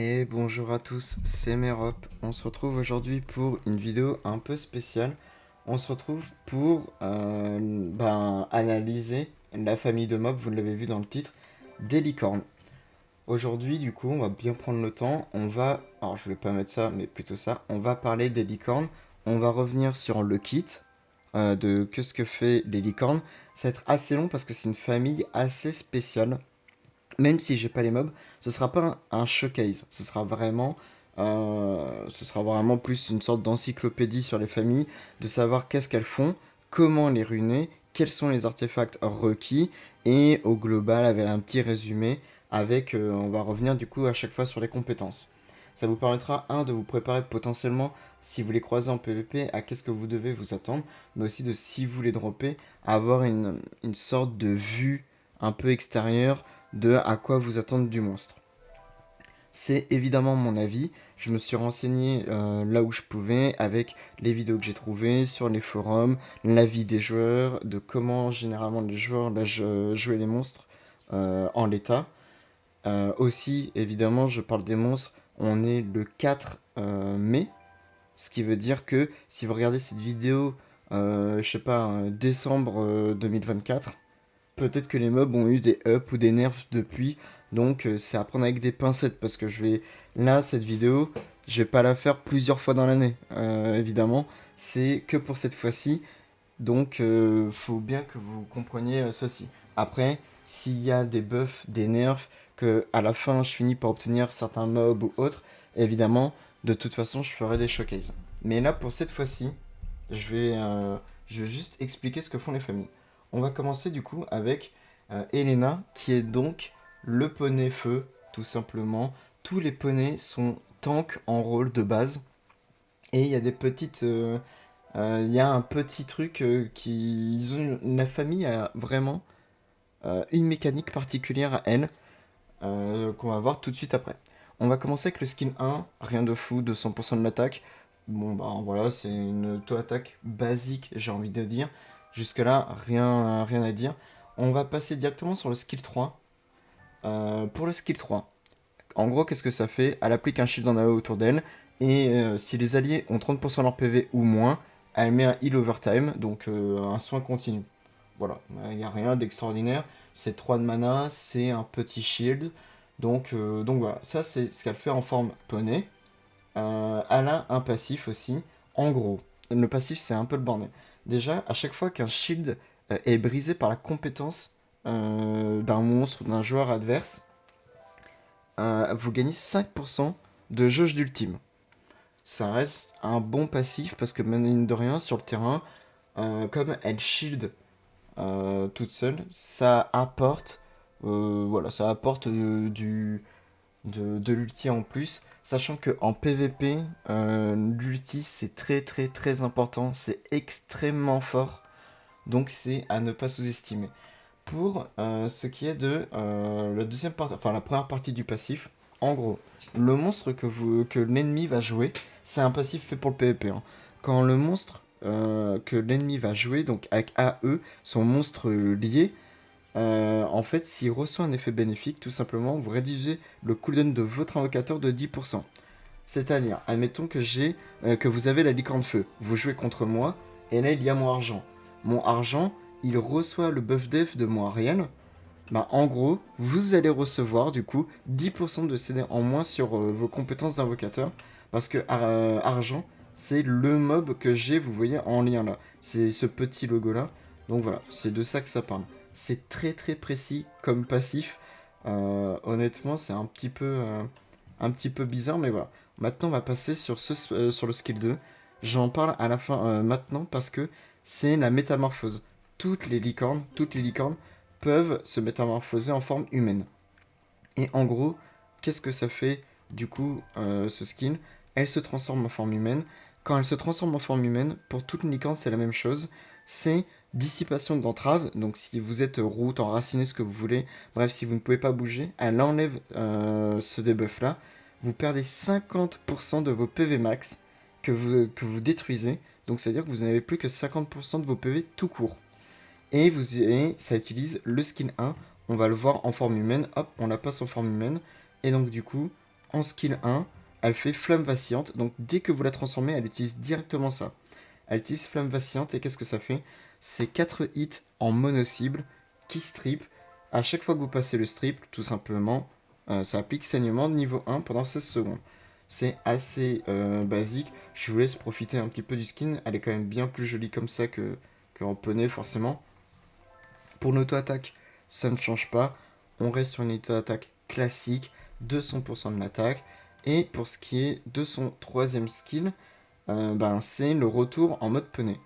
Et bonjour à tous, c'est Merop. On se retrouve aujourd'hui pour une vidéo un peu spéciale. On se retrouve pour analyser la famille de mobs, vous l'avez vu dans le titre, des licornes. Aujourd'hui, du coup, on va bien prendre le temps. Alors je vais pas mettre ça, mais plutôt ça. On va parler des licornes. On va revenir sur le kit de que ce que fait les licornes. Ça va être assez long parce que c'est une famille assez spéciale. Même si j'ai pas les mobs, ce sera pas un showcase. Ce sera vraiment plus une sorte d'encyclopédie sur les familles, de savoir qu'est-ce qu'elles font, comment les ruiner, quels sont les artefacts requis, et au global, avec un petit résumé, on va revenir du coup à chaque fois sur les compétences. Ça vous permettra, de vous préparer potentiellement, si vous les croisez en PvP, à qu'est-ce que vous devez vous attendre, mais aussi de, si vous les droppez, avoir une sorte de vue un peu extérieure de à quoi vous attendre du monstre. C'est évidemment mon avis. Je me suis renseigné là où je pouvais avec les vidéos que j'ai trouvées sur les forums, l'avis des joueurs, de comment généralement les joueurs jouaient les monstres en l'état. Aussi, évidemment, je parle des monstres. On est le 4 mai, ce qui veut dire que si vous regardez cette vidéo, je sais pas, décembre 2024, peut-être que les mobs ont eu des ups ou des nerfs depuis, donc c'est à prendre avec des pincettes parce que là, cette vidéo, je vais pas la faire plusieurs fois dans l'année, évidemment, c'est que pour cette fois-ci, donc faut bien que vous compreniez ceci. Après, s'il y a des buffs, des nerfs, que à la fin je finis par obtenir certains mobs ou autres, évidemment, de toute façon, je ferai des showcases. Mais là, pour cette fois-ci, je vais juste expliquer ce que font les familles. On va commencer du coup avec Elena, qui est donc le poney feu, tout simplement. Tous les poneys sont tanks en rôle de base. Et il y a il y a un petit truc qui... La famille a vraiment une mécanique particulière à elle, qu'on va voir tout de suite après. On va commencer avec le skin 1, rien de fou, 200% de l'attaque. Bon bah voilà, c'est une auto-attaque basique, j'ai envie de dire. Jusque là, rien à dire. On va passer directement sur le skill 3. Pour le skill 3, en gros, qu'est-ce que ça fait? Elle applique un shield en AOE autour d'elle, et si les alliés ont 30% de leur PV ou moins, elle met un heal overtime, donc un soin continu. Voilà, il n'y a rien d'extraordinaire. C'est 3 de mana, c'est un petit shield. Donc voilà, ça c'est ce qu'elle fait en forme poney. Elle a un passif aussi. En gros, le passif c'est un peu le bordel. Déjà, à chaque fois qu'un shield est brisé par la compétence d'un monstre ou d'un joueur adverse, vous gagnez 5% de jauge d'ultime. Ça reste un bon passif parce que, mine de rien, sur le terrain, comme elle shield toute seule, ça apporte de l'ulti en plus, sachant que en PvP, l'ulti c'est très important, c'est extrêmement fort, donc c'est à ne pas sous-estimer. Pour ce qui est de la première partie du passif, en gros, le monstre que l'ennemi va jouer, c'est un passif fait pour le PvP, hein. Quand le monstre que l'ennemi va jouer, donc avec AE, son monstre lié, en fait, s'il reçoit un effet bénéfique, tout simplement, vous réduisez le cooldown de votre invocateur de 10%. C'est-à-dire, admettons que vous avez la licorne feu, vous jouez contre moi, et là il y a mon argent. Mon argent, il reçoit le buff def de mon Ariel. Bah, en gros, vous allez recevoir du coup 10% de CD en moins sur vos compétences d'invocateur. Parce que argent, c'est le mob que j'ai, vous voyez, en lien là. C'est ce petit logo là. Donc voilà, c'est de ça que ça parle. C'est très précis comme passif. Honnêtement, c'est un petit peu bizarre, mais voilà. Maintenant, on va passer sur le skill 2. J'en parle à la fin maintenant parce que c'est la métamorphose. Toutes les licornes peuvent se métamorphoser en forme humaine. Et en gros, qu'est-ce que ça fait du coup ce skin? Elle se transforme en forme humaine. Quand elle se transforme en forme humaine, pour toute une licorne, c'est la même chose. C'est dissipation d'entrave. Donc si vous êtes route, enraciné, ce que vous voulez, bref, si vous ne pouvez pas bouger, elle enlève ce debuff là. Vous perdez 50% de vos PV max que vous détruisez. Donc c'est à dire que vous n'avez plus que 50% de vos PV tout court. Et ça utilise le skin 1. On va le voir en forme humaine. Hop, on la passe en forme humaine. Et donc du coup, en skill 1, elle fait flamme vacillante. Donc dès que vous la transformez, elle utilise directement ça. Elle utilise flamme vacillante et qu'est-ce que ça fait? C'est 4 hits en mono-cible qui strip. À chaque fois que vous passez le strip, tout simplement, ça applique saignement de niveau 1 pendant 16 secondes. C'est assez basique. Je vous laisse profiter un petit peu du skin. Elle est quand même bien plus jolie comme ça que en poney, forcément. Pour l'auto-attaque, ça ne change pas. On reste sur une auto-attaque classique, 200% de l'attaque. Et pour ce qui est de son troisième skill, c'est le retour en mode poney.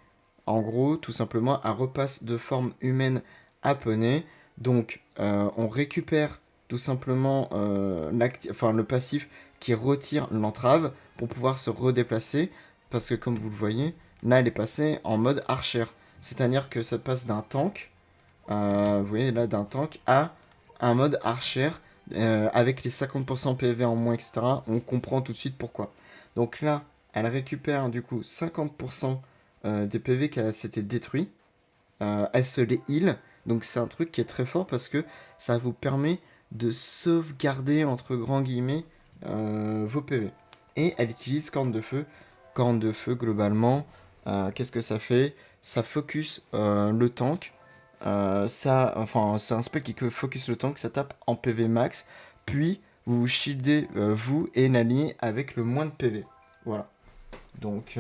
En gros, tout simplement, un repasse de forme humaine à poney. Donc, on récupère tout simplement le passif qui retire l'entrave pour pouvoir se redéplacer. Parce que comme vous le voyez, là, elle est passée en mode archer. C'est-à-dire que ça passe d'un tank, vous voyez là, d'un tank à un mode archer. Avec les 50% PV en moins, etc. On comprend tout de suite pourquoi. Donc là, elle récupère du coup 50% des PV qu'elle s'était détruit. Elle se les heal. Donc c'est un truc qui est très fort parce que ça vous permet de sauvegarder entre grands guillemets vos PV. Et elle utilise corne de feu. Corne de feu globalement, qu'est-ce que ça fait? Ça focus le tank. C'est un spell qui focus le tank, ça tape en PV max. Puis vous vous shieldez vous et l'allié avec le moins de PV. Voilà. Donc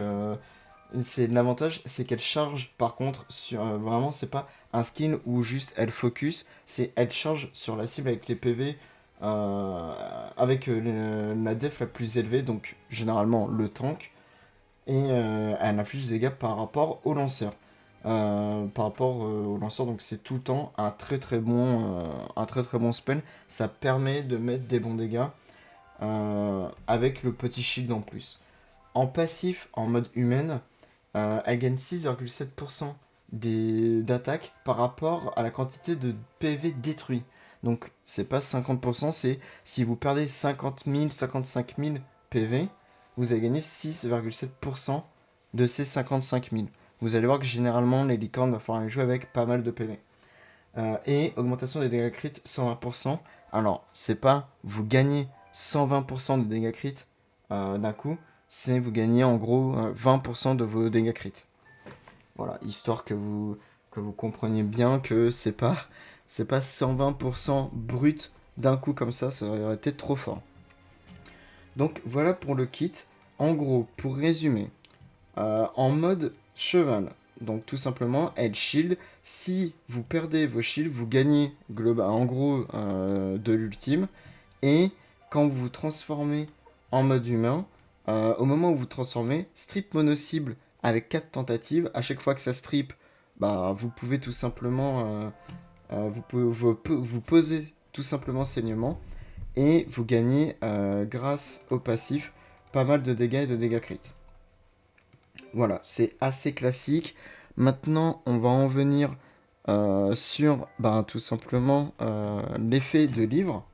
c'est l'avantage, c'est qu'elle charge par contre sur vraiment c'est pas un skin où juste elle focus, c'est elle charge sur la cible avec les PV avec la def la plus élevée, donc généralement le tank, et elle inflige des dégâts par rapport au lanceur. Au lanceur, donc c'est tout le temps un très très bon spell. Ça permet de mettre des bons dégâts avec le petit shield en plus. En passif, en mode humaine, elle gagne 6,7% d'attaque par rapport à la quantité de PV détruit. Donc c'est pas 50%, c'est si vous perdez 50 000, 55 000 PV, vous allez gagner 6,7% de ces 55 000. Vous allez voir que généralement les licornes va falloir les jouer avec pas mal de PV. Et augmentation des dégâts crit 120%. Alors c'est pas vous gagnez 120% de dégâts crit d'un coup, c'est vous gagnez en gros 20% de vos dégâts crit. Voilà, histoire que vous compreniez bien que c'est pas 120% brut d'un coup comme ça aurait été trop fort. Donc voilà pour le kit. En gros, pour résumer, en mode cheval, donc tout simplement, elle shield. Si vous perdez vos shields, vous gagnez en gros de l'ultime. Et quand vous vous transformez en mode humain, au moment où vous transformez, strip mono-cible avec 4 tentatives. À chaque fois que ça strip, vous pouvez tout simplement vous poser tout simplement saignement. Et vous gagnez, grâce au passif, pas mal de dégâts et de dégâts crit. Voilà, c'est assez classique. Maintenant, on va en venir sur tout simplement l'effet de livre.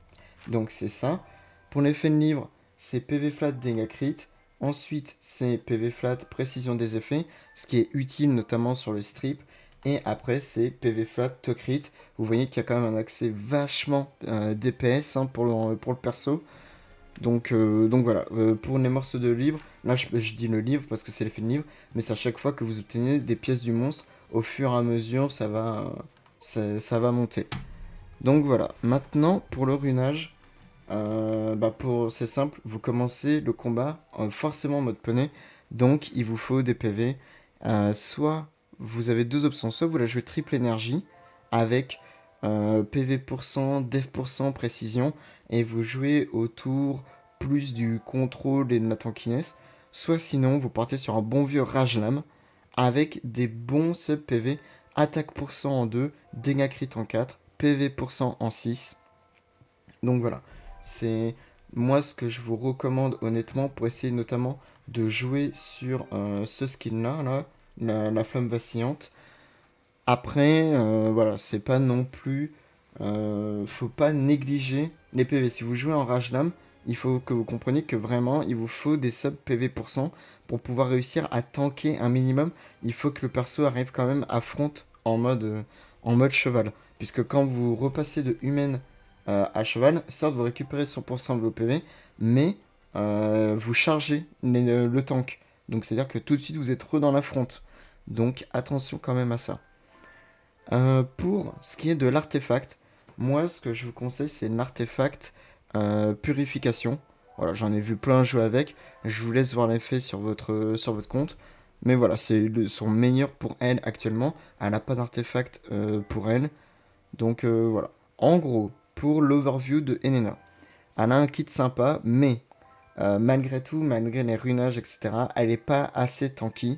Donc c'est ça. Pour l'effet de livre, c'est PV flat dégâts crit. Ensuite, c'est PV flat précision des effets, ce qui est utile notamment sur le strip. Et après, c'est PV flat to crit. Vous voyez qu'il y a quand même un accès vachement DPS pour le perso. Donc voilà, pour les morceaux de livre, là je dis le livre parce que c'est l'effet de livre, mais c'est à chaque fois que vous obtenez des pièces du monstre, au fur et à mesure ça va monter. Donc voilà, maintenant pour le runage, c'est simple, vous commencez le combat forcément en mode poney, donc il vous faut des PV. Soit vous avez deux options, soit vous la jouez triple énergie avec PV%, Dev%, précision, et vous jouez autour plus du contrôle et de la tankiness, soit sinon vous partez sur un bon vieux Rajlam avec des bons sub PV, attaque % en 2, dégâts crit en 4, PV% en 6. Donc voilà, c'est moi ce que je vous recommande honnêtement pour essayer notamment de jouer sur ce skin là, la flamme vacillante. Après, voilà, c'est pas non plus. Faut pas négliger les PV. Si vous jouez en Rajlam, il faut que vous compreniez que vraiment, il vous faut des sub PV% pour pouvoir réussir à tanker un minimum. Il faut que le perso arrive quand même à front en mode cheval. Puisque quand vous repassez de humaine à cheval. Certes, vous récupérez 100% de vos PV, mais vous chargez le tank. Donc c'est-à-dire que tout de suite, vous êtes re dans l'affront. Donc attention quand même à ça. Pour ce qui est de l'artefact, moi ce que je vous conseille c'est l'artefact purification. Voilà, j'en ai vu plein jouer avec. Je vous laisse voir l'effet sur votre compte. Mais voilà, c'est son meilleur pour elle actuellement. Elle n'a pas d'artefact pour elle. Donc voilà. En gros, pour l'overview de Elena, elle a un kit sympa, mais malgré tout, malgré les runages, etc., elle n'est pas assez tanky.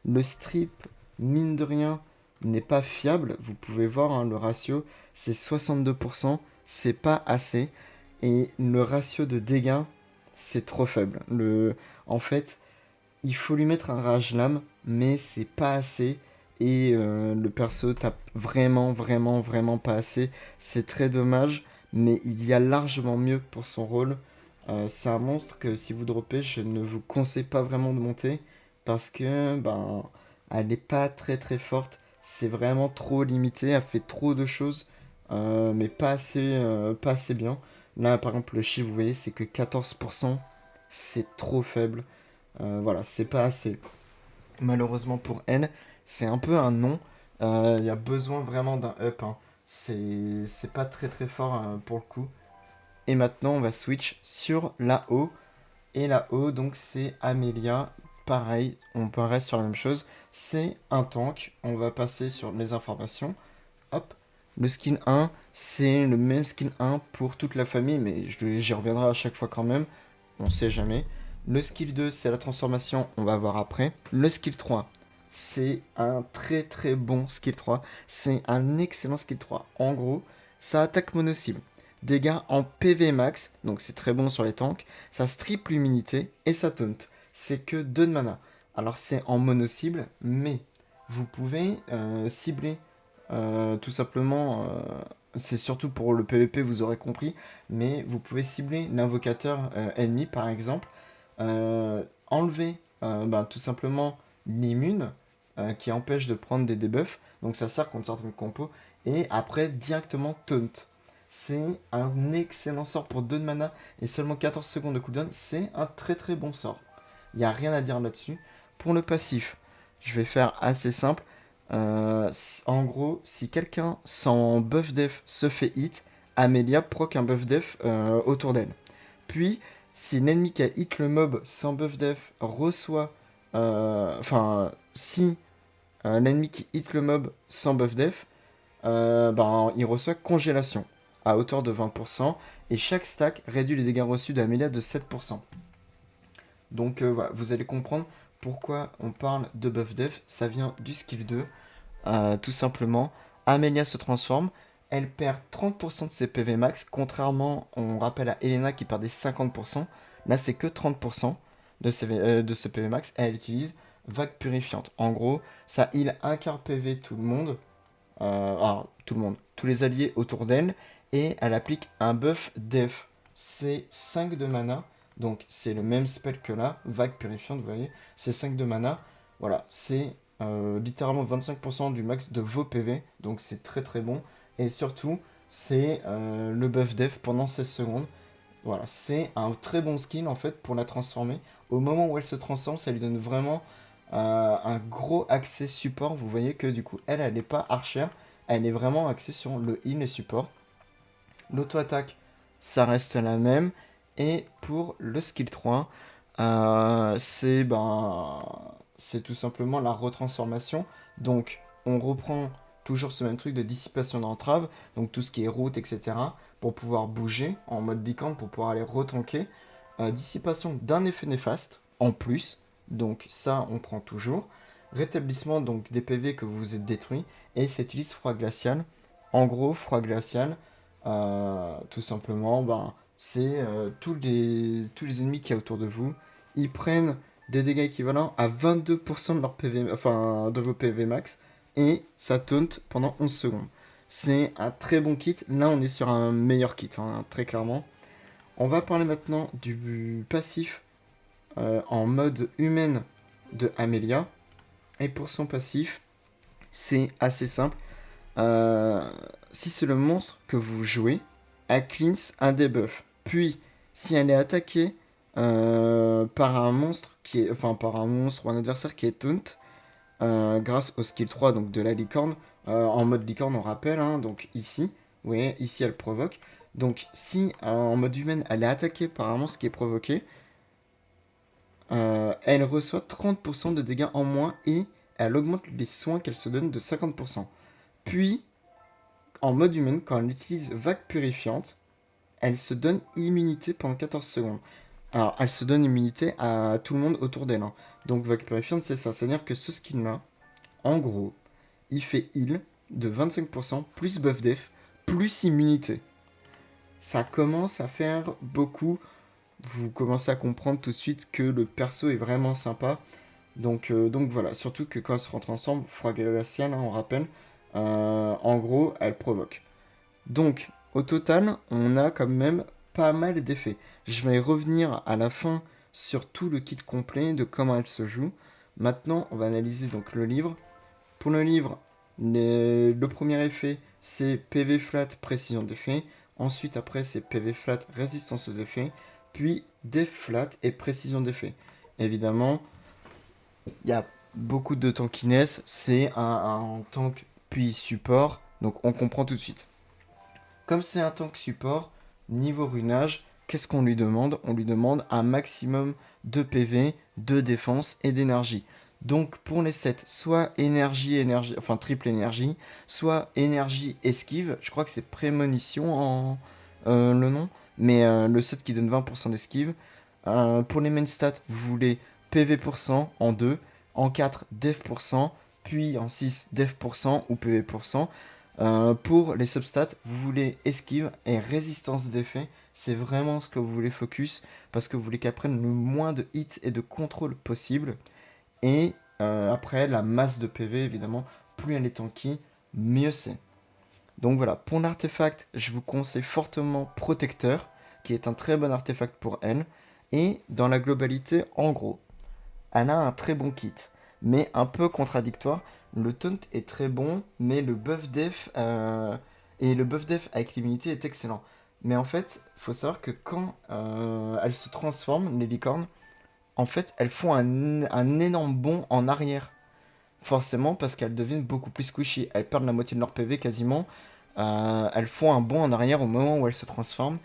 Le strip, mine de rien, n'est pas fiable. Vous pouvez voir, hein, le ratio, c'est 62%. C'est pas assez. Et le ratio de dégâts, c'est trop faible. En fait, il faut lui mettre un rage lame, mais c'est pas assez. Et le perso tape vraiment, vraiment, vraiment pas assez. C'est très dommage, mais il y a largement mieux pour son rôle. C'est un monstre que si vous droppez, je ne vous conseille pas vraiment de monter parce que ben, elle n'est pas très très forte. C'est vraiment trop limité, elle fait trop de choses, mais pas assez bien. Là, par exemple, le chiffre, vous voyez, c'est que 14%, c'est trop faible. Voilà, c'est pas assez. Malheureusement pour elle, c'est un peu un non. Il y a besoin vraiment d'un up, hein. C'est pas très très fort pour le coup. Et maintenant, on va switch sur la O. Et la O, donc c'est Amelia. Pareil, on reste sur la même chose. C'est un tank. On va passer sur les informations. Hop. Le skin 1, c'est le même skin 1 pour toute la famille, mais j'y reviendrai à chaque fois quand même. On sait jamais. Le skill 2, c'est la transformation, on va voir après. Le skill 3, c'est un très très bon skill 3. C'est un excellent skill 3. En gros, ça attaque mono-cible. Dégâts en PV max, donc c'est très bon sur les tanks. Ça strip l'immunité et ça taunt. C'est que 2 de mana. Alors c'est en mono-cible, mais vous pouvez cibler tout simplement. C'est surtout pour le PvP, vous aurez compris. Mais vous pouvez cibler l'invocateur ennemi, par exemple. Enlever tout simplement l'immune qui empêche de prendre des debuffs. Donc ça sert contre certaines compos. Et après, directement taunt. C'est un excellent sort pour 2 de mana et seulement 14 secondes de cooldown. C'est un très très bon sort. Il n'y a rien à dire là-dessus. Pour le passif, je vais faire assez simple. En gros, si quelqu'un sans buff def se fait hit, Amelia proc un buff def autour d'elle. Puis, si l'ennemi qui a hit le mob sans buff def reçoit... si l'ennemi qui hit le mob sans buff def, il reçoit congélation à hauteur de 20%, et chaque stack réduit les dégâts reçus d'Amelia de 7%. Donc voilà, vous allez comprendre pourquoi on parle de buff def, ça vient du skill 2. Tout simplement, Amelia se transforme, elle perd 30% de ses PV max, contrairement, on rappelle à Elena qui perdait 50%, là c'est que 30% de ses PV max, et elle utilise vague purifiante. En gros, ça heal un quart PV tout le monde, tout le monde, tous les alliés autour d'elle, et elle applique un buff def. C'est 5 de mana, donc c'est le même spell que là, vague purifiante, vous voyez, c'est 5 de mana, voilà, c'est littéralement 25% du max de vos PV, donc c'est très très bon, et surtout, c'est le buff def pendant 16 secondes, voilà, c'est un très bon skill en fait pour la transformer. Au moment où elle se transforme, ça lui donne vraiment un gros accès support. Vous voyez que du coup, elle n'est pas archère, elle est vraiment axée sur le heal et support. L'auto-attaque, ça reste la même. Et pour le skill 3, c'est tout simplement la retransformation. Donc, on reprend toujours ce même truc de dissipation d'entrave, donc tout ce qui est route, etc., pour pouvoir bouger en mode licorne, pour pouvoir aller retanker. Dissipation d'un effet néfaste en plus, donc ça on prend toujours. Rétablissement donc des PV que vous vous êtes détruits, et ça utilise froid glacial. En gros, froid glacial, tout simplement, c'est tous les ennemis qu'il y a autour de vous, ils prennent des dégâts équivalents à 22% de leur PV, enfin de vos PV max, et ça taunt pendant 11 secondes. C'est un très bon kit. Là, on est sur un meilleur kit, hein, très clairement. On va parler maintenant du passif en mode humaine de Amelia. Et pour son passif, c'est assez simple. Si c'est le monstre que vous jouez, elle cleanse un debuff. Puis, si elle est attaquée par un monstre enfin par un monstre ou un adversaire qui est taunt, grâce au skill 3 donc de la licorne, en mode licorne on rappelle, hein, donc ici, vous voyez, ici elle provoque. Donc si en mode humaine elle est attaquée par un monstre qui est provoqué, elle reçoit 30% de dégâts en moins et elle augmente les soins qu'elle se donne de 50%. Puis, en mode humaine, quand elle utilise vague purifiante, elle se donne immunité pendant 14 secondes. Alors, elle se donne immunité à tout le monde autour d'elle, hein. Donc, vague purifiante, c'est ça. C'est-à-dire que ce skin-là, en gros, il fait heal de 25% plus buff def plus immunité. Ça commence à faire beaucoup. Vous commencez à comprendre tout de suite que le perso est vraiment sympa. Donc voilà, surtout que quand elles se rentrent ensemble, froid glacial, hein, on rappelle, en gros, elles provoquent. Donc, au total, on a quand même pas mal d'effets. Je vais revenir à la fin sur tout le kit complet de comment elle se joue. Maintenant, on va analyser donc le livre. Pour le livre, le premier effet, c'est PV flat, précision d'effet. Ensuite, après, c'est PV flat, résistance aux effets. Puis, def flat et précision d'effet. Évidemment, il y a beaucoup de tankiness. C'est un tank puis support. Donc, on comprend tout de suite. Comme c'est un tank support, niveau runage, qu'est-ce qu'on lui demande? On lui demande un maximum de PV, de défense et d'énergie. Donc pour les sets, soit énergie, enfin triple énergie, soit énergie esquive, je crois que c'est prémonition en le nom, mais le set qui donne 20% d'esquive. Pour les main stats, vous voulez PV% en 2, en 4 def%, puis en 6 def% ou PV%. Pour les substats, vous voulez esquive et résistance d'effet. C'est vraiment ce que vous voulez focus parce que vous voulez qu'elle prenne le moins de hits et de contrôle possible. Et après, la masse de PV, évidemment, plus elle est tanky, mieux c'est. Donc voilà, pour l'artefact, je vous conseille fortement Protecteur, qui est un très bon artefact pour elle. Et dans la globalité, en gros, elle a un très bon kit, mais un peu contradictoire. Le taunt est très bon, mais le buff def et le buff def avec l'immunité est excellent. Mais en fait, il faut savoir que quand elles se transforment, les licornes, en fait, elles font un énorme bond en arrière. Forcément, parce qu'elles deviennent beaucoup plus squishy. Elles perdent la moitié de leur PV quasiment. Elles font un bond en arrière au moment où elles se transforment.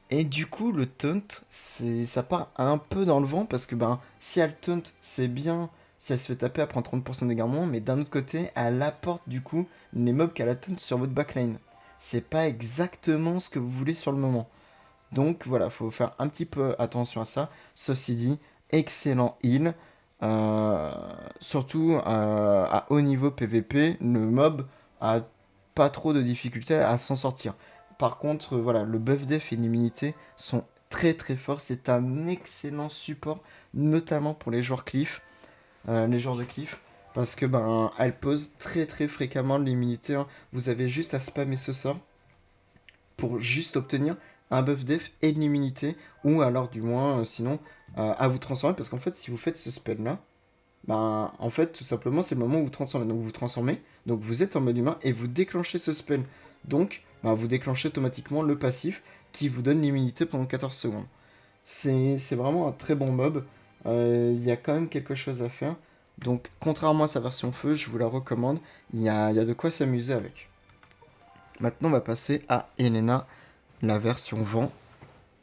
Et du coup, le taunt, ça part un peu dans le vent parce que ben, si elle taunt, c'est bien. Si elle se fait taper, elle prend 30% de dégâts en moins. Mais d'un autre côté, elle apporte du coup les mobs qu'elle a taunt sur votre backline. C'est pas exactement ce que vous voulez sur le moment. Donc voilà, faut faire un petit peu attention à ça. Ceci dit, excellent heal. Euh, Surtout à haut niveau PVP, le mob a pas trop de difficultés à s'en sortir. Par contre, voilà, le buff def et l'immunité sont très très forts. C'est un excellent support, notamment pour les joueurs cliff, les joueurs de cliff, parce que ben, elle pose très très fréquemment l'immunité, hein. Vous avez juste à spammer ce sort pour juste obtenir un buff def et de l'immunité, ou alors du moins, sinon, à vous transformer, parce qu'en fait, si vous faites ce spell là, ben, en fait, tout simplement, c'est le moment où vous transformez. Donc, vous vous transformez, donc vous êtes en mode humain et vous déclenchez ce spell. Donc, ben, vous déclenchez automatiquement le passif qui vous donne l'immunité pendant 14 secondes. C'est vraiment un très bon mob. Il y a quand même quelque chose à faire. Donc, contrairement à sa version feu, je vous la recommande. Il y a de quoi s'amuser avec. Maintenant, on va passer à Elena, la version vent.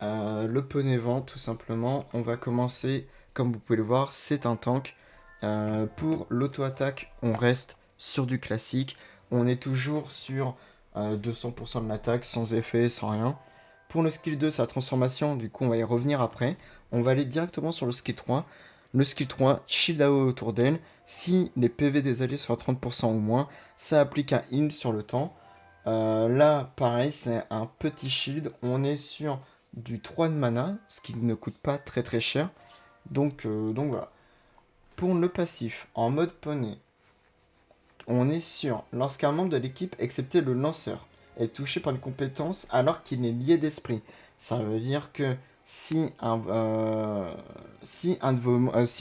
Le poney vent, tout simplement. On va commencer, comme vous pouvez le voir, c'est un tank. Pour l'auto-attaque, on reste sur du classique. On est toujours sur 200% de l'attaque, sans effet, sans rien. Pour le skill 2, sa transformation, du coup, on va y revenir après. On va aller directement sur le skill 3. Le skill 3, shield AOE autour d'elle. Si les PV des alliés sont à 30% ou moins, ça applique un heal sur le temps. Là, pareil, c'est un petit shield. On est sur du 3 de mana, ce qui ne coûte pas très très cher. Donc voilà. Pour le passif, en mode poney, on est sur lorsqu'un membre de l'équipe, excepté le lanceur, est touché par une compétence alors qu'il est lié d'esprit. Ça veut dire que si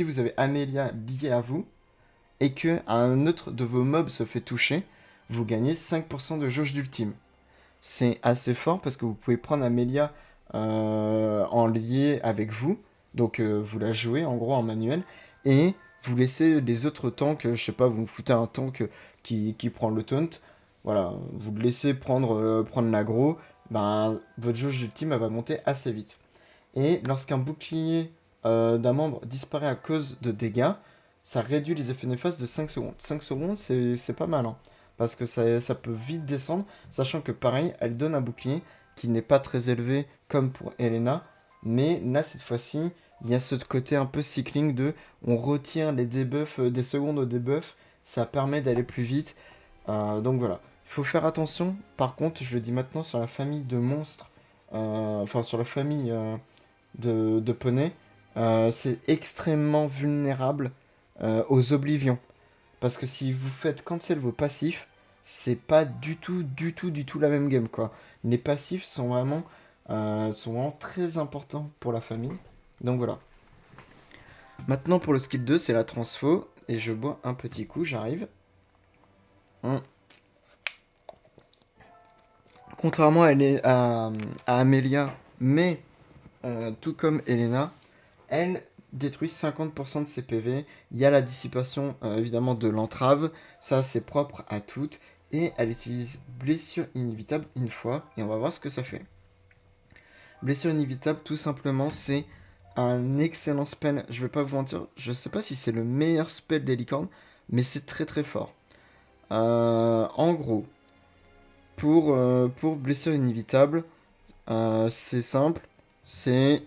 vous avez Amelia lié à vous et que un autre de vos mobs se fait toucher, vous gagnez 5% de jauge d'ultime. c'est assez fort parce que vous pouvez prendre Amelia en lié avec vous. Donc vous la jouez en gros en manuel. Et vous laissez les autres tanks, je sais pas, vous foutez un tank qui prend le taunt. Voilà, vous le laissez prendre l'aggro. Ben, votre jauge ultime elle va monter assez vite. Et lorsqu'un bouclier d'un membre disparaît à cause de dégâts, ça réduit les effets néfastes de 5 secondes. 5 secondes, c'est pas mal, hein, parce que ça peut vite descendre, sachant que pareil, elle donne un bouclier qui n'est pas très élevé comme pour Elena, mais là, cette fois-ci, il y a ce côté un peu cycling de on retire les debuffs, des secondes au debuff, ça permet d'aller plus vite. Donc voilà, il faut faire attention. Par contre, je le dis maintenant sur la famille de monstres, enfin sur la famille de poney, c'est extrêmement vulnérable aux oblivions. Parce que si vous faites cancel vos passifs, c'est pas du tout la même game, quoi. Les passifs sont vraiment très importants pour la famille. Donc voilà. Maintenant pour le skill 2, c'est la transfo. Et je bois un petit coup, j'arrive. Hum. Contrairement à Amelia, mais tout comme Elena, elle détruit 50% de ses PV. Il y a la dissipation évidemment de l'entrave. Ça, c'est propre à toutes. Et elle utilise blessure inévitable une fois. Et on va voir ce que ça fait. Blessure inévitable, tout simplement, c'est un excellent spell. Je vais pas vous mentir, je sais pas si c'est le meilleur spell des licornes, mais c'est très très fort. En gros, pour blessure inévitable, c'est simple. C'est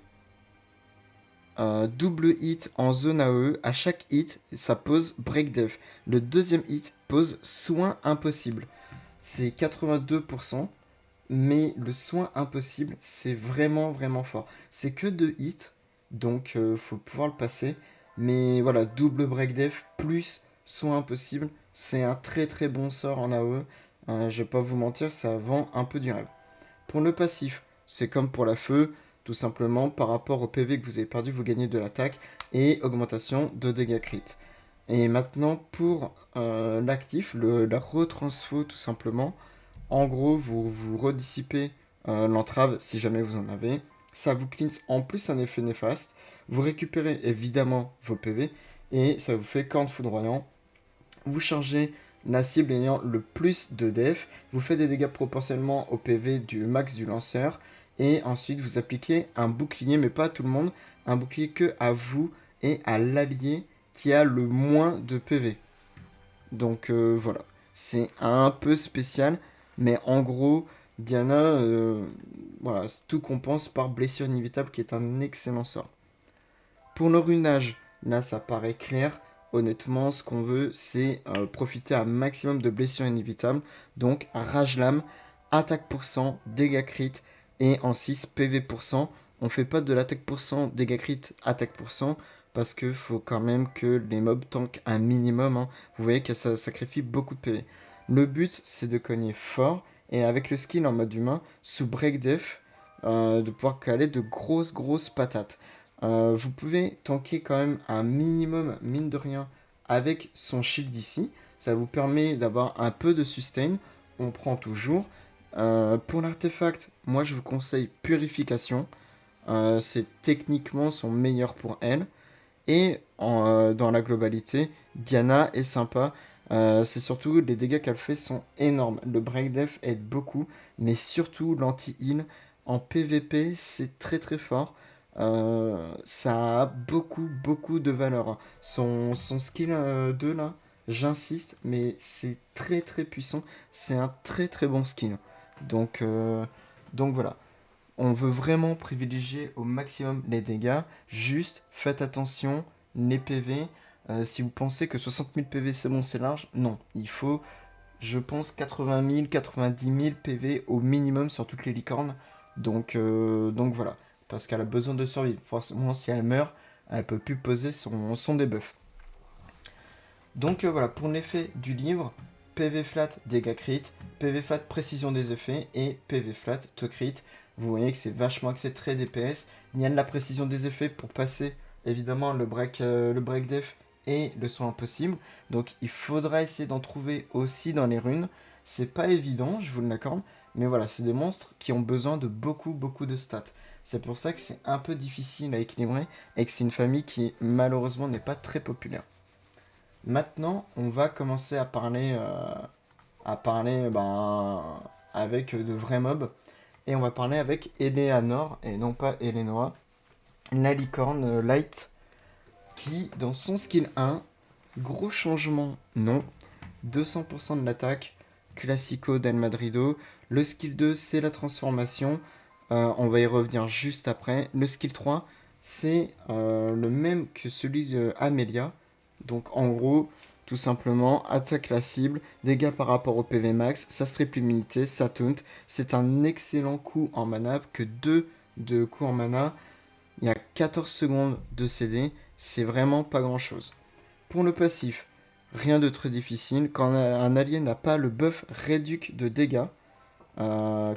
double hit en zone AOE. À chaque hit, ça pose Break Death. Le deuxième hit pose soin impossible. C'est 82%, mais le soin impossible, c'est vraiment vraiment fort. C'est que 2 hits, donc faut pouvoir le passer. Mais voilà, double Break Death plus soin impossible, c'est un très très bon sort en AOE. Je vais pas vous mentir, ça vend un peu du rêve. Pour le passif, c'est comme pour la feu, tout simplement par rapport au PV que vous avez perdu, vous gagnez de l'attaque et augmentation de dégâts crit. Et maintenant pour l'actif, la retransfo tout simplement. En gros, vous redissipez l'entrave si jamais vous en avez. Ça vous cleanse en plus un effet néfaste. Vous récupérez évidemment vos PV et ça vous fait corne foudroyant. Vous chargez la cible ayant le plus de def, vous faites des dégâts proportionnellement au PV du max du lanceur, et ensuite vous appliquez un bouclier, mais pas à tout le monde, un bouclier que à vous et à l'allié qui a le moins de PV. Donc voilà, c'est un peu spécial, mais en gros, Diana, voilà, tout compense par blessure inévitable qui est un excellent sort. Pour le runage, là ça paraît clair. Honnêtement, ce qu'on veut, c'est profiter un maximum de blessures inévitables. Donc, rage lame, attaque pour cent, dégâts crit et en 6 PV pour cent. On fait pas de l'attaque pour cent, dégâts crit, attaque pour cent parce que faut quand même que les mobs tankent un minimum, hein. Vous voyez que ça sacrifie beaucoup de PV. Le but, c'est de cogner fort et avec le skill en mode humain, sous break def, de pouvoir caler de grosses patates. Vous pouvez tanker quand même un minimum, mine de rien, avec son shield ici. Ça vous permet d'avoir un peu de sustain. On prend toujours. Pour l'artefact, moi je vous conseille Purification. C'est techniquement son meilleur pour elle. Et dans la globalité, Diana est sympa. C'est surtout les dégâts qu'elle fait sont énormes. Le Break Death aide beaucoup, mais surtout l'anti-heal en PvP, c'est très très fort. Ça a beaucoup de valeur, hein. Son skill 2 là, j'insiste, mais c'est très très puissant. C'est un très très bon skill. Donc, euh, donc voilà. On veut vraiment privilégier au maximum les dégâts. Juste faites attention, les PV. Si vous pensez que 60 000 PV c'est bon, c'est large, non. Il faut, je pense, 80 000, 90 000 PV au minimum sur toutes les licornes. Donc voilà. Parce qu'elle a besoin de survivre. Forcément, si elle meurt, elle peut plus poser son debuff. Donc voilà, pour l'effet du livre, PV flat dégâts crit, PV flat précision des effets et PV flat to crit. Vous voyez que c'est vachement axé très DPS. Il y a de la précision des effets pour passer évidemment le break def et le soin impossible. Donc il faudra essayer d'en trouver aussi dans les runes. C'est pas évident, je vous l'accorde, Mais voilà, c'est des monstres qui ont besoin de beaucoup, beaucoup de stats. C'est pour ça que c'est un peu difficile à équilibrer et que c'est une famille qui malheureusement n'est pas très populaire. Maintenant, on va commencer à parler avec de vrais mobs. Et on va parler avec Eleanor et non pas Eleanor, la licorne light qui, dans son skill 1, gros changement, non, 200% de l'attaque, classico del Madrido. Le skill 2, c'est la transformation. On va y revenir juste après. Le skill 3, c'est le même que celui de Amelia. Donc en gros, tout simplement, attaque la cible, dégâts par rapport au PV max, ça triple immunité, ça taunt. C'est un excellent coup en mana, que 2 de coups en mana. Il y a 14 secondes de CD, c'est vraiment pas grand chose. Pour le passif, rien de très difficile. Quand un allié n'a pas le buff réduc de dégâts. euh,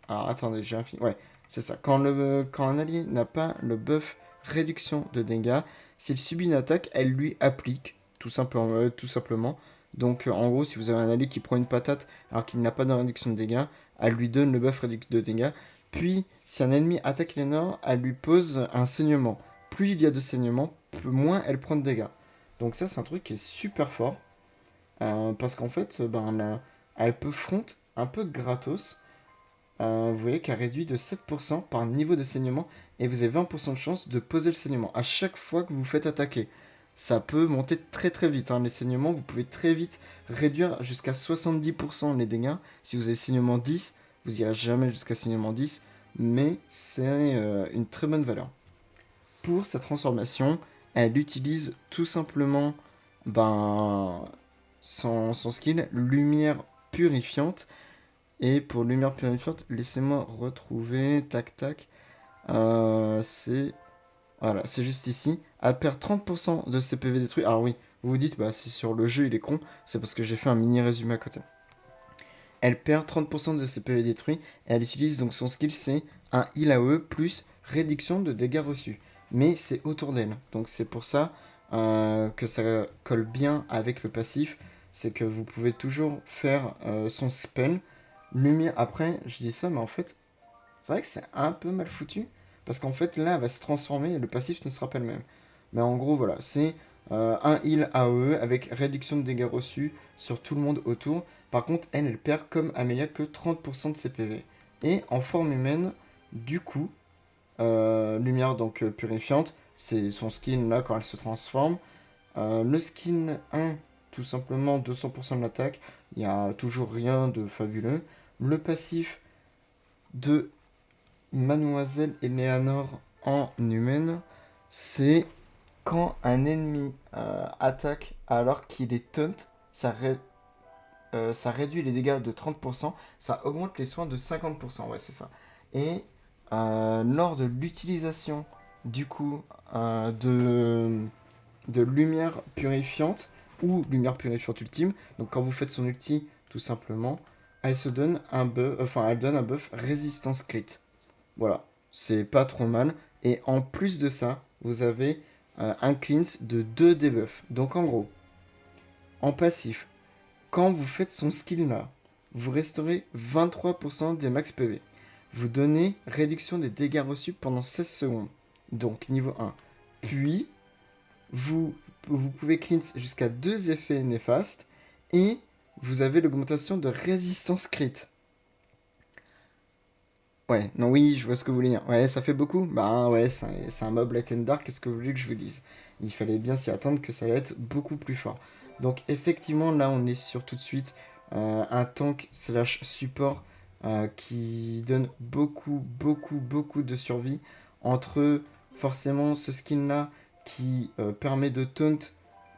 Alors attendez, j'ai un film. Ouais, c'est ça. Quand un allié n'a pas le buff réduction de dégâts, s'il subit une attaque, elle lui applique, tout simplement. Donc en gros, si vous avez un allié qui prend une patate alors qu'il n'a pas de réduction de dégâts, elle lui donne le buff réduction de dégâts. Puis, si un ennemi attaque Lénore, elle lui pose un saignement. Plus il y a de saignement, moins elle prend de dégâts. Donc ça, c'est un truc qui est super fort. Parce qu'en fait, elle peut front un peu gratos. Vous voyez qu'elle réduit de 7% par niveau de saignement et vous avez 20% de chance de poser le saignement à chaque fois que vous vous faites attaquer. Ça peut monter très très vite, hein. Les saignements, vous pouvez très vite réduire jusqu'à 70% les dégâts. Si vous avez saignement 10, vous irez jamais jusqu'à saignement 10, mais c'est une très bonne valeur. Pour sa transformation, elle utilise tout simplement ben, son skill lumière purifiante. Et pour lumière purifiante, laissez-moi retrouver. Tac tac. C'est. Voilà, c'est juste ici. Elle perd 30% de ses PV détruits. Alors oui, vous vous dites, bah c'est sur le jeu, il est con. C'est parce que j'ai fait un mini résumé à côté. Elle perd 30% de ses PV détruits. Et elle utilise donc son skill, c'est un heal AOE plus réduction de dégâts reçus. Mais c'est autour d'elle. Donc c'est pour ça que ça colle bien avec le passif. C'est que vous pouvez toujours faire son spell. Lumière. Après, je dis ça, mais en fait, c'est vrai que c'est un peu mal foutu. Parce qu'en fait, là, elle va se transformer et le passif ne sera pas le même. Mais en gros, voilà, c'est un heal AOE avec réduction de dégâts reçus sur tout le monde autour. Par contre, elle perd comme Amelia que 30% de ses PV. Et en forme humaine, du coup, lumière donc purifiante, c'est son skin là quand elle se transforme. Le skin 1, tout simplement 200% de l'attaque, il n'y a toujours rien de fabuleux. Le passif de Mademoiselle Eleanor en humaine, c'est quand un ennemi attaque alors qu'il est taunt, ça réduit les dégâts de 30%, ça augmente les soins de 50%, ouais c'est ça. Et lors de l'utilisation du coup de lumière purifiante ou lumière purifiante ultime, donc quand vous faites son ulti tout simplement, elle se donne un buff, enfin elle donne un buff résistance crit. Voilà, c'est pas trop mal. Et en plus de ça, vous avez un cleanse de 2 debuffs. Donc en gros, en passif, quand vous faites son skill là, vous restaurez 23% des max PV. Vous donnez réduction des dégâts reçus pendant 16 secondes. Donc niveau 1. Puis, vous pouvez cleanse jusqu'à 2 effets néfastes. Et vous avez l'augmentation de résistance crit. Ouais, non, oui, je vois ce que vous voulez dire. Ouais, ça fait beaucoup. Bah ouais, c'est un mob Light and Dark, qu'est-ce que vous voulez que je vous dise? Il fallait bien s'y attendre que ça allait être beaucoup plus fort. Donc effectivement, là, on est sur tout de suite un tank slash support qui donne beaucoup, beaucoup, beaucoup de survie. Entre forcément ce skin-là qui permet de taunt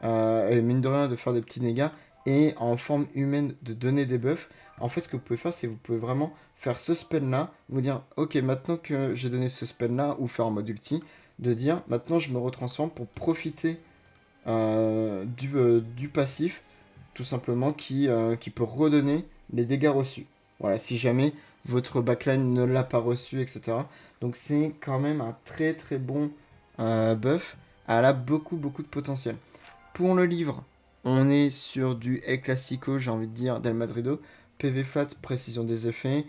et mine de rien de faire des petits dégâts et en forme humaine de donner des buffs. En fait, ce que vous pouvez faire, c'est que vous pouvez vraiment faire ce spell-là, vous dire, ok, maintenant que j'ai donné ce spell-là, ou faire en mode ulti, de dire, maintenant je me retransforme pour profiter du passif, tout simplement, qui peut redonner les dégâts reçus. Voilà, si jamais votre backline ne l'a pas reçu, etc. Donc c'est quand même un très très bon buff. Elle a beaucoup beaucoup de potentiel. Pour le livre, on est sur du El Clasico, j'ai envie de dire, Del Madrido. PV flat, précision des effets.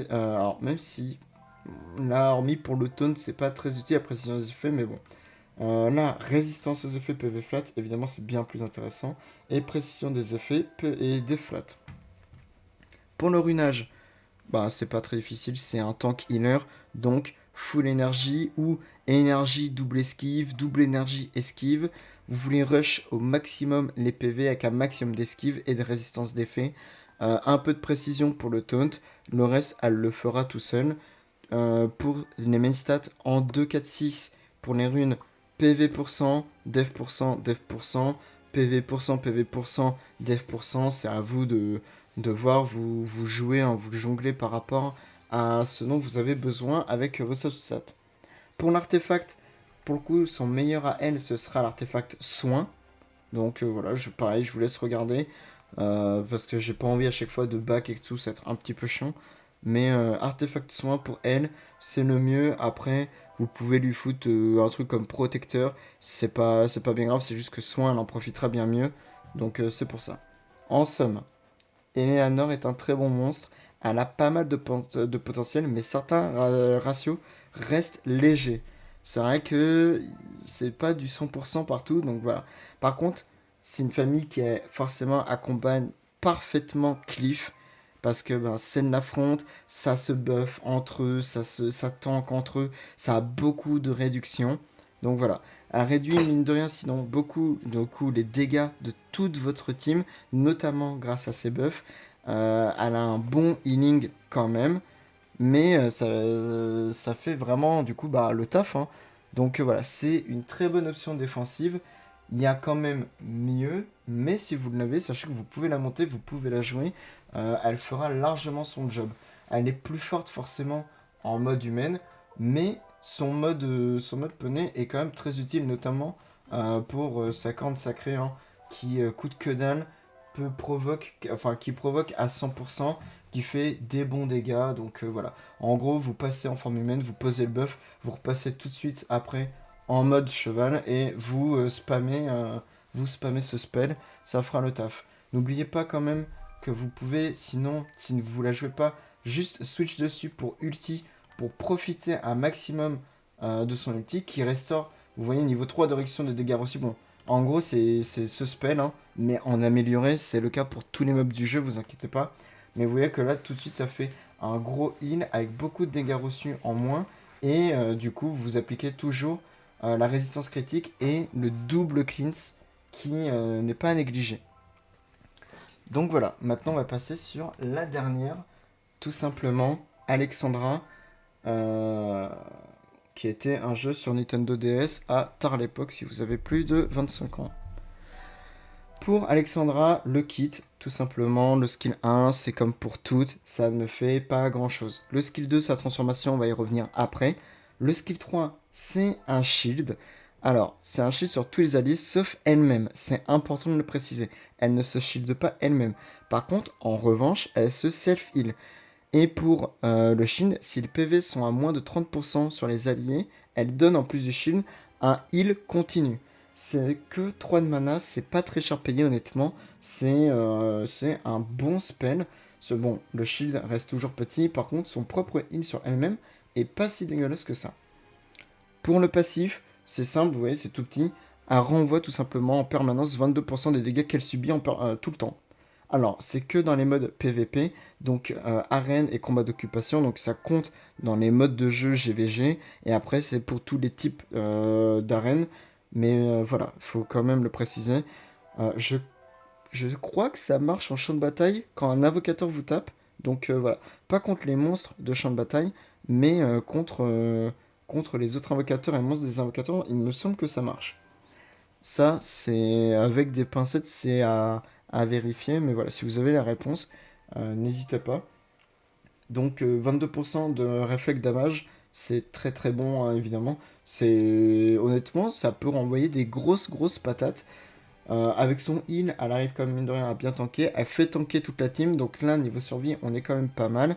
Alors, même si, là, hormis pour le taunt, c'est pas très utile la précision des effets, mais bon. Là, résistance aux effets PV flat, évidemment, c'est bien plus intéressant. Et précision des effets et des flats. Pour le runage, bah, c'est pas très difficile, c'est un tank healer, donc full énergie ou énergie double esquive, double énergie esquive. Vous voulez rush au maximum les PV avec un maximum d'esquive et de résistance d'effet. Un peu de précision pour le taunt, le reste elle le fera tout seul. Pour les main stats en 2, 4, 6 pour les runes PV%, Dev%, Dev%, PV%, PV%, Dev%, c'est à vous de voir, vous jouer, hein, vous jongler par rapport à ce dont vous avez besoin avec vos substats. Pour l'artefact, pour le coup, son meilleur à elle, ce sera l'artefact soin. Donc voilà, pareil, je vous laisse regarder. Parce que j'ai pas envie à chaque fois de back et tout, ça va être un petit peu chiant. Mais artefact soin pour elle, c'est le mieux. Après, vous pouvez lui foutre un truc comme protecteur. C'est pas bien grave, c'est juste que soin, elle en profitera bien mieux. Donc c'est pour ça. En somme, Eleanor est un très bon monstre. Elle a pas mal de potentiel, mais certains ratios restent légers. C'est vrai que c'est pas du 100% partout, donc voilà. Par contre, c'est une famille qui est forcément accompagne parfaitement Cliff, parce que ben, scène l'affronte, ça se buff entre eux, ça tank entre eux, ça a beaucoup de réduction. Donc voilà, elle réduit mine de rien sinon beaucoup de coup les dégâts de toute votre team, notamment grâce à ses buffs. Elle a un bon healing quand même, mais ça fait vraiment du coup bah, le taf, hein. Donc voilà, c'est une très bonne option défensive. Il y a quand même mieux, mais si vous l'avez, sachez que vous pouvez la monter, vous pouvez la jouer. Elle fera largement son job. Elle est plus forte forcément en mode humaine, mais son mode poney est quand même très utile, notamment pour sa corne sacrée, hein, qui coûte que dalle, qui provoque à 100%, qui fait des bons dégâts. Donc voilà. En gros, vous passez en forme humaine, vous posez le buff, vous repassez tout de suite après en mode cheval et vous spammez ce spell, ça fera le taf. N'oubliez pas quand même que vous pouvez, sinon, si vous la jouez pas, juste switch dessus pour ulti, pour profiter un maximum de son ulti qui restaure, vous voyez, niveau 3 de réduction de dégâts reçus. Bon, en gros, c'est ce spell, hein, mais en amélioré, c'est le cas pour tous les mobs du jeu, vous inquiétez pas. Mais vous voyez que là, tout de suite, ça fait un gros heal avec beaucoup de dégâts reçus en moins. Et du coup, vous appliquez toujours la résistance critique et le double cleanse qui n'est pas à négliger. Donc voilà, maintenant on va passer sur la dernière, tout simplement Alexandra, euh, qui était un jeu sur Nintendo DS à tard l'époque si vous avez plus de 25 ans. Pour Alexandra, le kit, tout simplement, le skill 1, c'est comme pour toutes, ça ne fait pas grand chose. Le skill 2, sa transformation, on va y revenir après. Le skill 3, c'est un shield. Alors, c'est un shield sur tous les alliés, sauf elle-même. C'est important de le préciser. Elle ne se shield pas elle-même. Par contre, en revanche, elle se self-heal. Et pour le shield, si les PV sont à moins de 30% sur les alliés, elle donne en plus du shield un heal continu. C'est que 3 de mana, c'est pas très cher payé honnêtement. C'est un bon spell. Bon, le shield reste toujours petit, par contre son propre heal sur elle-même est pas si dégueulasse que ça. Pour le passif, c'est simple, vous voyez, c'est tout petit. Elle renvoie tout simplement en permanence 22% des dégâts qu'elle subit tout le temps. Alors, c'est que dans les modes PVP, donc arène et combat d'occupation, donc ça compte dans les modes de jeu GVG, et après c'est pour tous les types d'arènes, mais voilà, il faut quand même le préciser. Je crois que ça marche en champ de bataille quand un invocateur vous tape, donc voilà, pas contre les monstres de champ de bataille, mais contre les autres invocateurs et monstres des invocateurs, il me semble que ça marche. Ça, c'est avec des pincettes, c'est à vérifier, mais voilà, si vous avez la réponse, n'hésitez pas. Donc 22% de réflexe damage, c'est très très bon, hein, évidemment. Honnêtement, ça peut renvoyer des grosses grosses patates. Avec son heal, elle arrive quand même mine de rien à bien tanker. Elle fait tanker toute la team, donc là niveau survie, on est quand même pas mal.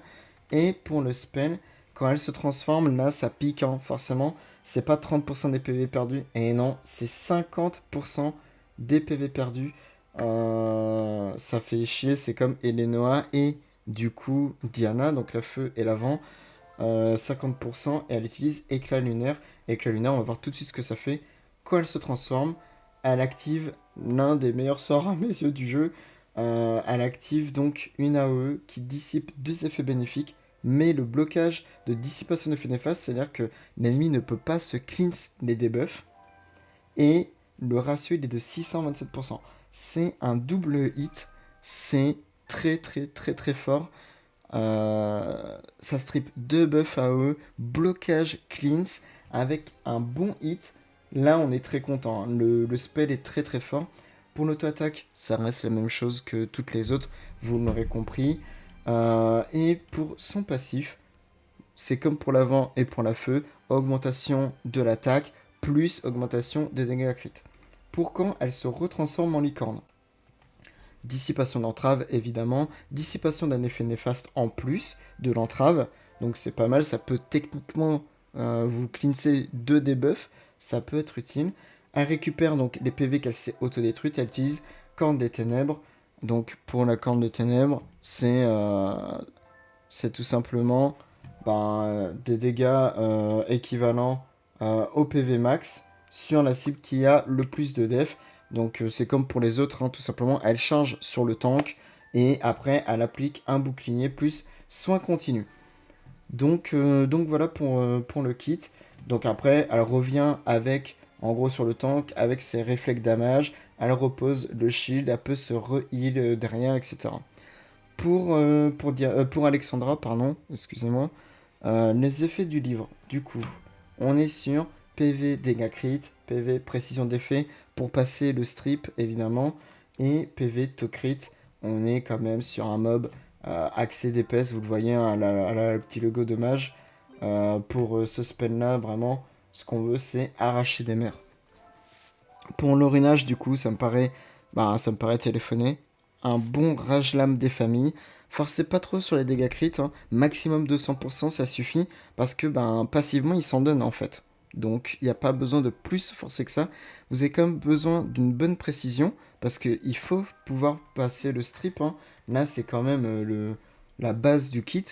Et pour le spell, quand elle se transforme, là ça pique, hein, forcément. C'est pas 30% des PV perdus, et non, c'est 50% des PV perdus. Ça fait chier, c'est comme Eleanoa et du coup Diana, donc la feu et l'avant. 50% et elle utilise éclat lunaire. Éclat lunaire, on va voir tout de suite ce que ça fait. Quand elle se transforme, elle active l'un des meilleurs sorts à mes yeux du jeu. Elle active donc une AOE qui dissipe deux effets bénéfiques, mais le blocage de dissipation d'effets néfastes, c'est-à-dire que l'ennemi ne peut pas se cleanse les debuffs. Et le ratio il est de 627%. C'est un double hit, c'est très très très très fort. Ça strip 2 buffs AOE, blocage cleanse avec un bon hit. Là, on est très content, hein. Le spell est très très fort. Pour l'auto-attaque, ça reste la même chose que toutes les autres, vous l'aurez compris. Et pour son passif, c'est comme pour l'avant et pour la feu, augmentation de l'attaque plus augmentation des dégâts crit. Pour quand elle se retransforme en licorne? Dissipation d'entrave, évidemment. Dissipation d'un effet néfaste en plus de l'entrave. Donc c'est pas mal, ça peut techniquement vous cleanser 2 debuffs. Ça peut être utile. Elle récupère donc les PV qu'elle s'est autodétruite. Elle utilise Corne des Ténèbres. Donc pour la Corne des Ténèbres, c'est tout simplement des dégâts équivalents au PV max sur la cible qui a le plus de def. Donc c'est comme pour les autres, hein, tout simplement, elle charge sur le tank et après elle applique un bouclier plus soin continu. Donc voilà pour le kit. Donc après elle revient avec, en gros sur le tank, avec ses réflexes damage, elle repose le shield, elle peut se re-heal derrière, etc. Pour Alexandra, pardon, excusez-moi, les effets du livre, du coup, on est sur PV dégâts crit, PV précision d'effet pour passer le strip évidemment, et PV to crit, on est quand même sur un mob axé d'épaisse, vous le voyez, hein, le petit logo de mage. Pour ce spell là, vraiment, ce qu'on veut c'est arracher des mers. Pour l'orinage, du coup, ça me paraît téléphoné. Un bon rage lame des familles. Forcez pas trop sur les dégâts crit, hein. Maximum 200%, ça suffit. Parce que passivement, il s'en donne en fait. Donc, il n'y a pas besoin de plus forcer que ça. Vous avez quand même besoin d'une bonne précision. Parce qu'il faut pouvoir passer le strip, hein. Là, c'est quand même la base du kit,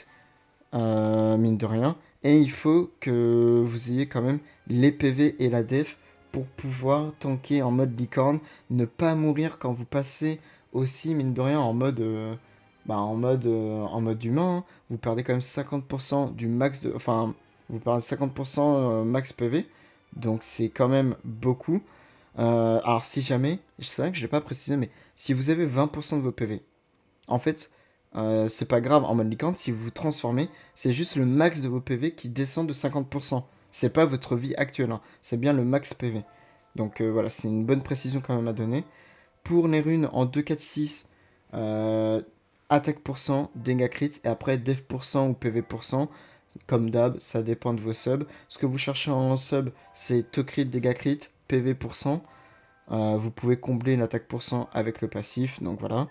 mine de rien. Et il faut que vous ayez quand même les PV et la def pour pouvoir tanker en mode licorne, ne pas mourir quand vous passez aussi, mine de rien, en mode humain, hein. Vous perdez quand même 50% du max de... Enfin, vous perdez 50% max PV, donc c'est quand même beaucoup. Alors si jamais, c'est vrai que je l'ai pas précisé, mais si vous avez 20% de vos PV, en fait, c'est pas grave en mode licorne, si vous vous transformez, c'est juste le max de vos PV qui descend de 50%. C'est pas votre vie actuelle, hein. C'est bien le max PV. Donc voilà, c'est une bonne précision quand même à donner. Pour les runes en 2, 4, 6, attaque pour cent, dégâts crit, et après def pour cent ou PV pour cent. Comme d'hab, ça dépend de vos subs. Ce que vous cherchez en sub, c'est to crit, dégâts crit, PV pour cent. Vous pouvez combler l'attaque pour cent avec le passif, donc voilà.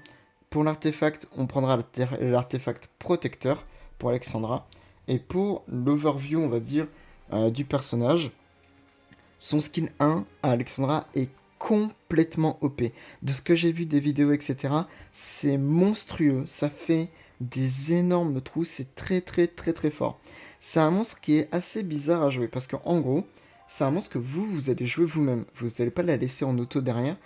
Pour l'artefact, on prendra l'artefact protecteur pour Alexandra. Et pour l'overview, on va dire, du personnage, son skill 1 à Alexandra est complètement OP. De ce que j'ai vu des vidéos, etc., c'est monstrueux. Ça fait des énormes trous. C'est très très très très fort. C'est un monstre qui est assez bizarre à jouer parce qu'en gros, c'est un monstre que vous allez jouer vous-même. Vous n'allez pas la laisser en auto derrière.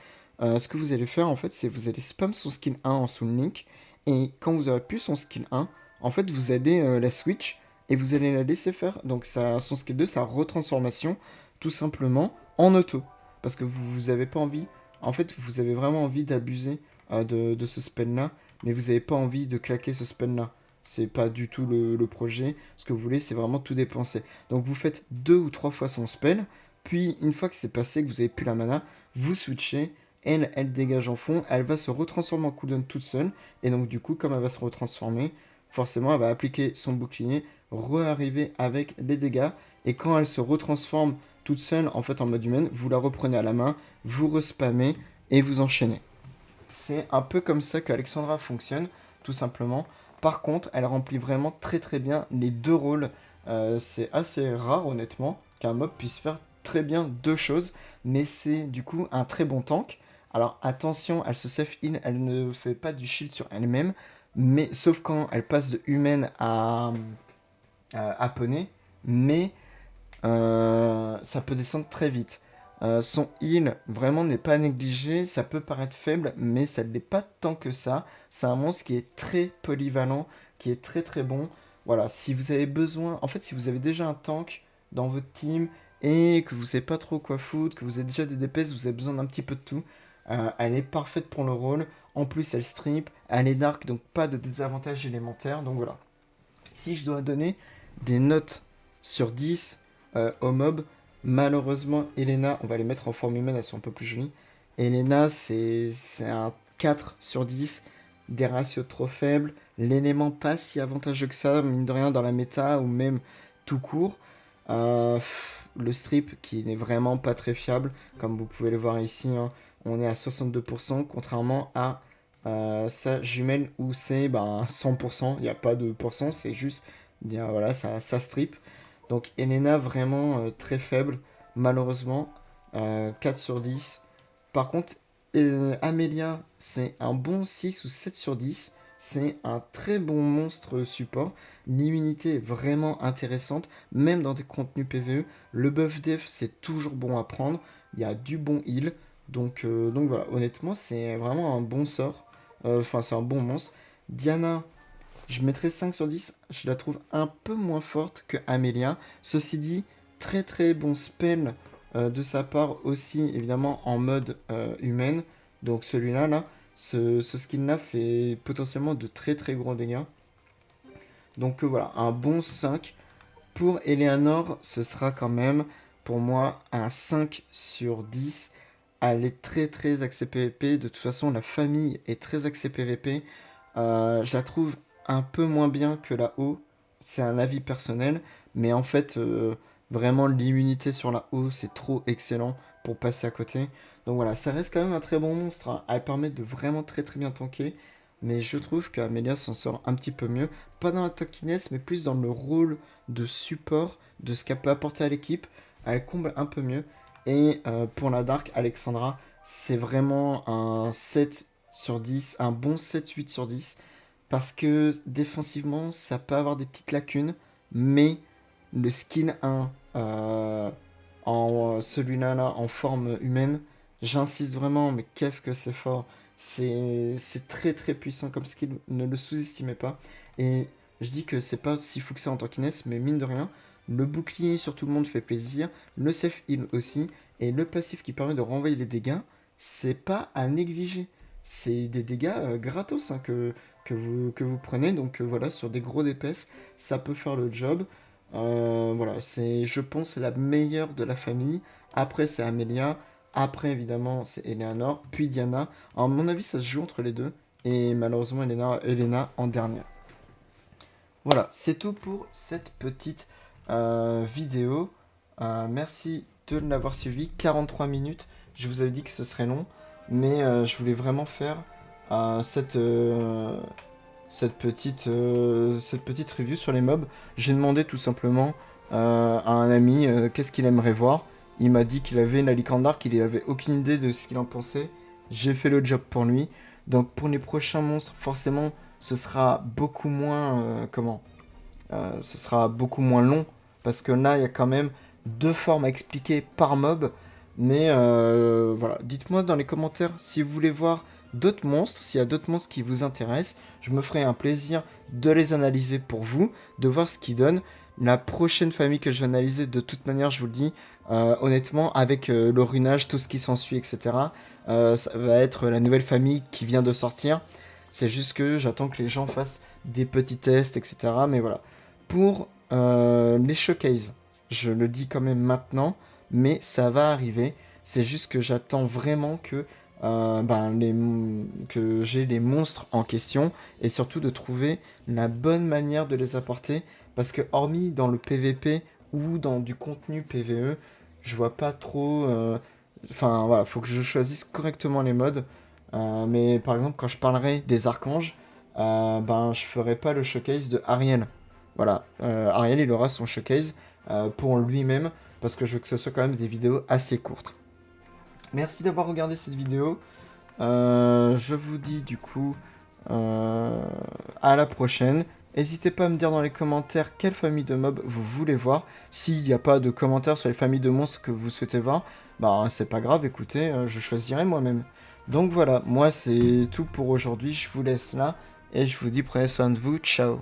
Ce que vous allez faire en fait, c'est vous allez spam son skill 1 en Soul Link. Et quand vous aurez pu son skill 1, en fait, vous allez la switch et vous allez la laisser faire. Donc son skill 2, sa retransformation, tout simplement en auto. Parce que vous avez pas envie, en fait, vous avez vraiment envie d'abuser de ce spell-là, mais vous n'avez pas envie de claquer ce spell-là. C'est pas du tout le projet. Ce que vous voulez, c'est vraiment tout dépenser. Donc vous faites 2 ou 3 fois son spell, puis une fois que c'est passé, que vous avez plus la mana, vous switchez. Elle dégage en fond, elle va se retransformer en cooldown toute seule, et donc du coup, comme elle va se retransformer, forcément, elle va appliquer son bouclier, re-arriver avec les dégâts, et quand elle se retransforme toute seule, en fait, en mode humaine, vous la reprenez à la main, vous respammez, et vous enchaînez. C'est un peu comme ça qu'Alexandra fonctionne, tout simplement. Par contre, elle remplit vraiment très très bien les deux rôles. C'est assez rare, honnêtement, qu'un mob puisse faire très bien deux choses, mais c'est du coup un très bon tank. Alors attention, elle se self-heal, elle ne fait pas du shield sur elle-même, mais sauf quand elle passe de humaine à poney, mais ça peut descendre très vite. Son heal vraiment n'est pas négligé, ça peut paraître faible, mais ça ne l'est pas tant que ça. C'est un monstre qui est très polyvalent, qui est très très bon. Voilà, si vous avez besoin, en fait, si vous avez déjà un tank dans votre team et que vous savez pas trop quoi foutre, que vous avez déjà des DPS, vous avez besoin d'un petit peu de tout, elle est parfaite pour le rôle. En plus, elle strip, elle est dark, donc pas de désavantage élémentaire. Donc voilà. Si je dois donner des notes sur 10 au mob, malheureusement, Elena, on va les mettre en forme humaine, elles sont un peu plus jolies. Elena, c'est un 4 sur 10, des ratios trop faibles, l'élément pas si avantageux que ça, mine de rien, dans la méta ou même tout court. Le strip qui n'est vraiment pas très fiable, comme vous pouvez le voir ici, hein, on est à 62%, contrairement à sa jumelle où c'est 100%, il n'y a pas de pourcent, c'est juste, voilà, ça strip. Donc Elena vraiment très faible, malheureusement, 4 sur 10. Par contre, Amelia, c'est un bon 6 ou 7 sur 10. C'est un très bon monstre support. L'immunité est vraiment intéressante, même dans des contenus PvE. Le buff def, c'est toujours bon à prendre. Il y a du bon heal. Donc voilà, honnêtement, c'est vraiment un bon sort. Enfin, c'est un bon monstre. Diana, je mettrais 5 sur 10. Je la trouve un peu moins forte que Amelia. Ceci dit, très très bon spell de sa part aussi, évidemment, en mode humaine. Donc celui-là, là, ce skin-là fait potentiellement de très très gros dégâts. Donc voilà, un bon 5. Pour Eleanor, ce sera quand même, pour moi, un 5 sur 10. Elle est très très axée PVP. De toute façon, la famille est très axée PVP. Je la trouve un peu moins bien que la O. C'est un avis personnel. Mais en fait, vraiment, l'immunité sur la O, c'est trop excellent pour passer à côté. Donc voilà, ça reste quand même un très bon monstre, hein. Elle permet de vraiment très très bien tanker. Mais je trouve qu'Amelia s'en sort un petit peu mieux. Pas dans la tankiness, mais plus dans le rôle de support, de ce qu'elle peut apporter à l'équipe. Elle comble un peu mieux. Et pour la Dark, Alexandra, c'est vraiment un 7 sur 10, un bon 7-8 sur 10. Parce que défensivement, ça peut avoir des petites lacunes. Mais le skill 1, en celui-là, là, en forme humaine, j'insiste vraiment, mais qu'est-ce que c'est fort. C'est très très puissant comme skill, ne le sous-estimez pas. Et je dis que c'est pas si fou que ça en tankiness, mais mine de rien, le bouclier sur tout le monde fait plaisir, le self-heal aussi, et le passif qui permet de renvoyer les dégâts, c'est pas à négliger. C'est des dégâts gratos, hein, que vous prenez, donc voilà, sur des gros DPS, ça peut faire le job. Voilà, c'est, je pense, la meilleure de la famille. Après, c'est Amelia. Après, évidemment, c'est Eleanor, puis Diana. À mon avis, ça se joue entre les deux. Et malheureusement, Elena en dernière. Voilà, c'est tout pour cette petite vidéo. Merci de l'avoir suivi. 43 minutes. Je vous avais dit que ce serait long. Mais je voulais vraiment faire cette petite review sur les mobs. J'ai demandé tout simplement à un ami qu'est-ce qu'il aimerait voir. Il m'a dit qu'il avait la Lycandar, qu'il n'avait aucune idée de ce qu'il en pensait. J'ai fait le job pour lui. Donc pour les prochains monstres, forcément, ce sera beaucoup moins... ce sera beaucoup moins long. Parce que là, il y a quand même 2 formes à expliquer par mob. Mais voilà, dites-moi dans les commentaires si vous voulez voir d'autres monstres, s'il y a d'autres monstres qui vous intéressent. Je me ferai un plaisir de les analyser pour vous, de voir ce qu'ils donnent. La prochaine famille que je vais analyser, de toute manière, je vous le dis, honnêtement, avec le runage, tout ce qui s'ensuit, etc., ça va être la nouvelle famille qui vient de sortir. C'est juste que j'attends que les gens fassent des petits tests, etc. Mais voilà. Pour les showcases, je le dis quand même maintenant, mais ça va arriver. C'est juste que j'attends vraiment que j'ai les monstres en question et surtout de trouver la bonne manière de les apporter. Parce que hormis dans le PVP ou dans du contenu PVE, je vois pas trop... Enfin voilà, faut que je choisisse correctement les modes. Mais par exemple, quand je parlerai des archanges, je ferai pas le showcase de Ariel. Voilà, Ariel il aura son showcase pour lui-même parce que je veux que ce soit quand même des vidéos assez courtes. Merci d'avoir regardé cette vidéo. Je vous dis du coup à la prochaine. N'hésitez pas à me dire dans les commentaires quelle famille de mobs vous voulez voir. S'il n'y a pas de commentaires sur les familles de monstres que vous souhaitez voir, bah c'est pas grave, écoutez, je choisirai moi-même. Donc voilà, moi c'est tout pour aujourd'hui, je vous laisse là et je vous dis prenez soin de vous, ciao.